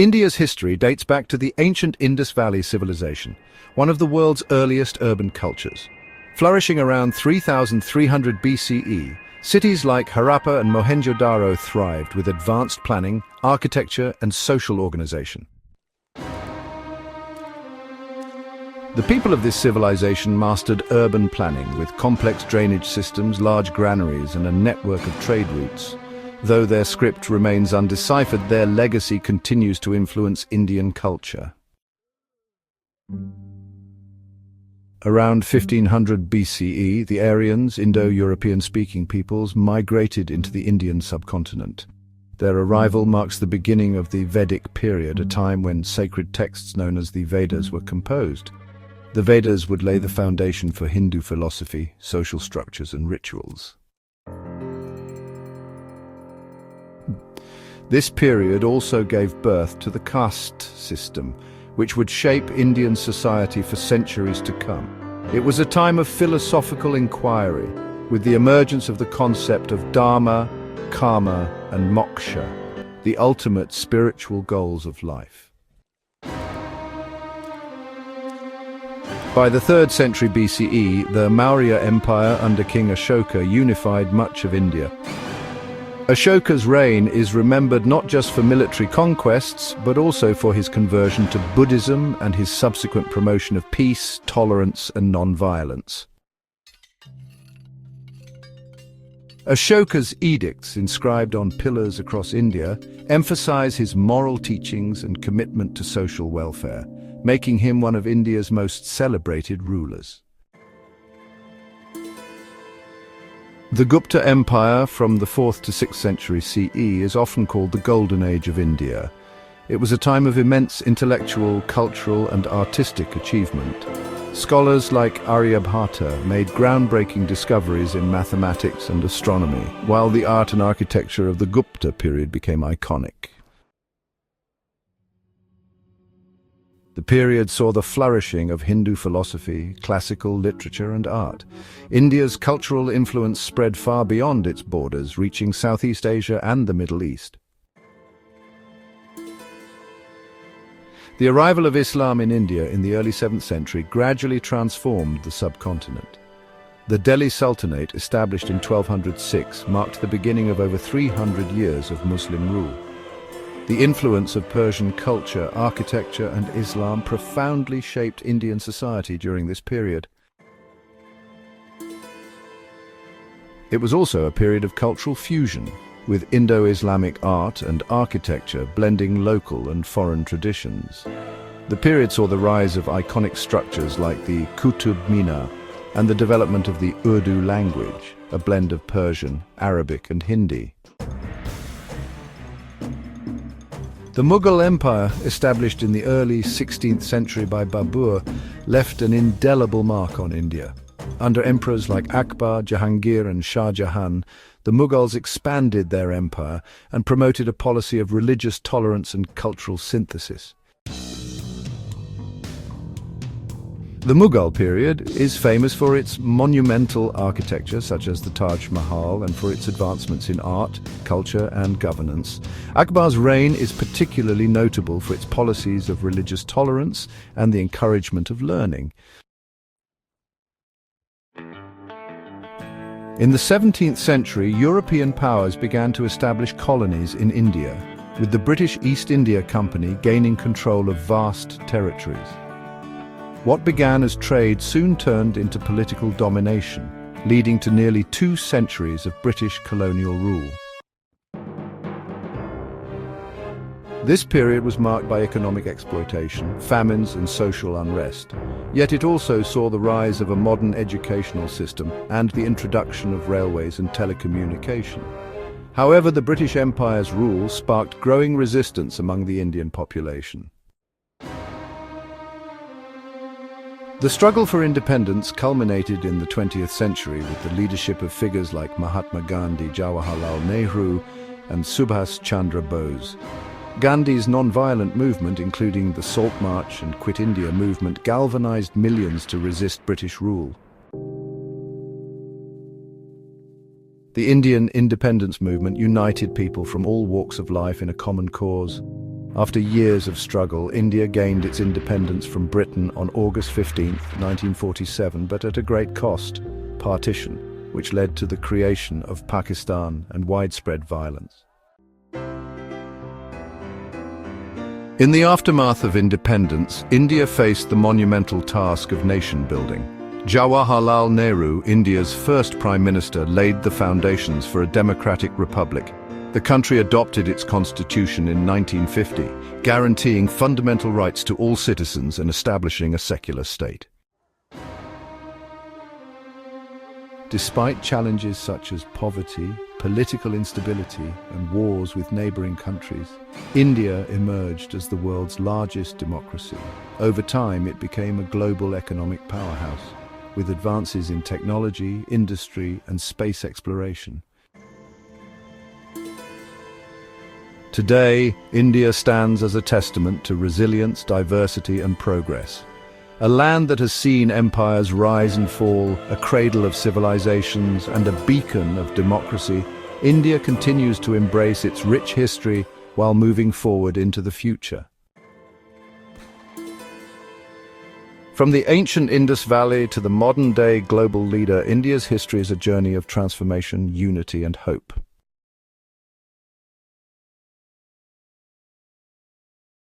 India's history dates back to the ancient Indus Valley civilization, one of the world's earliest urban cultures. Flourishing around 3300 BCE, cities like Harappa and Mohenjo-daro thrived with advanced planning, architecture, and social organization. The people of this civilization mastered urban planning with complex drainage systems, large granaries, and a network of trade routes. Though their script remains undeciphered, their legacy continues to influence Indian culture. Around 1500 BCE, the Aryans, Indo-European speaking peoples, migrated into the Indian subcontinent. Their arrival marks the beginning of the Vedic period, a time when sacred texts known as the Vedas were composed. The Vedas would lay the foundation for Hindu philosophy, social structures, and rituals. This period also gave birth to the caste system, which would shape Indian society for centuries to come. It was a time of philosophical inquiry, with the emergence of the concept of dharma, karma, and moksha, the ultimate spiritual goals of life. By the 3rd century BCE, the Maurya Empire under King Ashoka unified much of India. Ashoka's reign is remembered not just for military conquests, but also for his conversion to Buddhism and his subsequent promotion of peace, tolerance, and non-violence. Ashoka's edicts, inscribed on pillars across India, emphasize his moral teachings and commitment to social welfare, making him one of India's most celebrated rulers. The Gupta Empire from the 4th to 6th century CE is often called the Golden Age of India. It was a time of immense intellectual, cultural, and artistic achievement. Scholars like Aryabhata made groundbreaking discoveries in mathematics and astronomy, while the art and architecture of the Gupta period became iconic. The period saw the flourishing of Hindu philosophy, classical literature, and art. India's cultural influence spread far beyond its borders, reaching Southeast Asia and the Middle East. The arrival of Islam in India in the early 7th century gradually transformed the subcontinent. The Delhi Sultanate, established in 1206, marked the beginning of over 300 years of Muslim rule. The influence of Persian culture, architecture, and Islam profoundly shaped Indian society during this period. It was also a period of cultural fusion, with Indo-Islamic art and architecture blending local and foreign traditions. The period saw the rise of iconic structures like the Qutub Minar and the development of the Urdu language, a blend of Persian, Arabic, and Hindi. The Mughal Empire, established in the early 16th century by Babur, left an indelible mark on India. Under emperors like Akbar, Jahangir, and Shah Jahan, the Mughals expanded their empire and promoted a policy of religious tolerance and cultural synthesis. The Mughal period is famous for its monumental architecture, such as the Taj Mahal, and for its advancements in art, culture, and governance. Akbar's reign is particularly notable for its policies of religious tolerance and the encouragement of learning. In the 17th century, European powers began to establish colonies in India, with the British East India Company gaining control of vast territories. What began as trade soon turned into political domination, leading to nearly 2 centuries of British colonial rule. This period was marked by economic exploitation, famines, and social unrest. Yet it also saw the rise of a modern educational system and the introduction of railways and telecommunication. However, the British Empire's rule sparked growing resistance among the Indian population. The struggle for independence culminated in the 20th century with the leadership of figures like Mahatma Gandhi, Jawaharlal Nehru, and Subhas Chandra Bose. Gandhi's non-violent movement, including the Salt March and Quit India movement, galvanized millions to resist British rule. The Indian independence movement united people from all walks of life in a common cause. After years of struggle, India gained its independence from Britain on August 15, 1947, but at a great cost: partition, which led to the creation of Pakistan and widespread violence. In the aftermath of independence, India faced the monumental task of nation-building. Jawaharlal Nehru, India's first Prime Minister, laid the foundations for a democratic republic. The country adopted its constitution in 1950, guaranteeing fundamental rights to all citizens and establishing a secular state. Despite challenges such as poverty, political instability, and wars with neighboring countries, India emerged as the world's largest democracy. Over time, it became a global economic powerhouse, with advances in technology, industry, and space exploration. Today, India stands as a testament to resilience, diversity, and progress. A land that has seen empires rise and fall, a cradle of civilizations, and a beacon of democracy, India continues to embrace its rich history while moving forward into the future. From the ancient Indus Valley to the modern-day global leader, India's history is a journey of transformation, unity, and hope.